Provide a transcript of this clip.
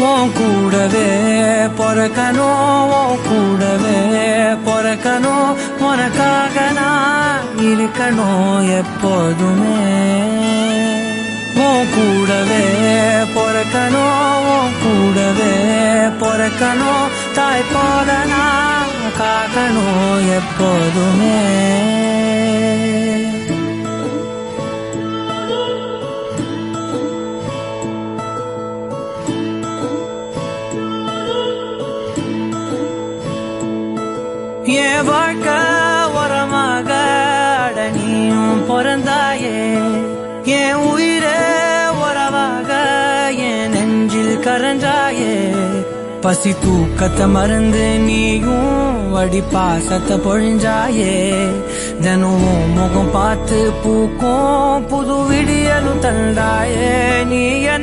உன் கூடவே பொறக்கணும், உன் கூடவே பொறக்கணும், உனக்காக நான் இருக்கணும் எப்போதுமே. உன் கூடவே பொறக்கணும், உன் கூடவே பொறக்கணும், தாய் போல நான் காக்கணும் எப்போதுமே. என் வாழ்க்கை உரமாக நீயும் பிறந்தாயே, என் உயிரே உறவாக என் நெஞ்சில் கரஞ்சாயே. பசி தூக்கத்தை மறந்து நீயும் அடி பாசத்தை பொழிஞ்சாயே. தினமும் முகம் பார்த்து பூக்கும் புது விடியலும் தந்தாயே. நீ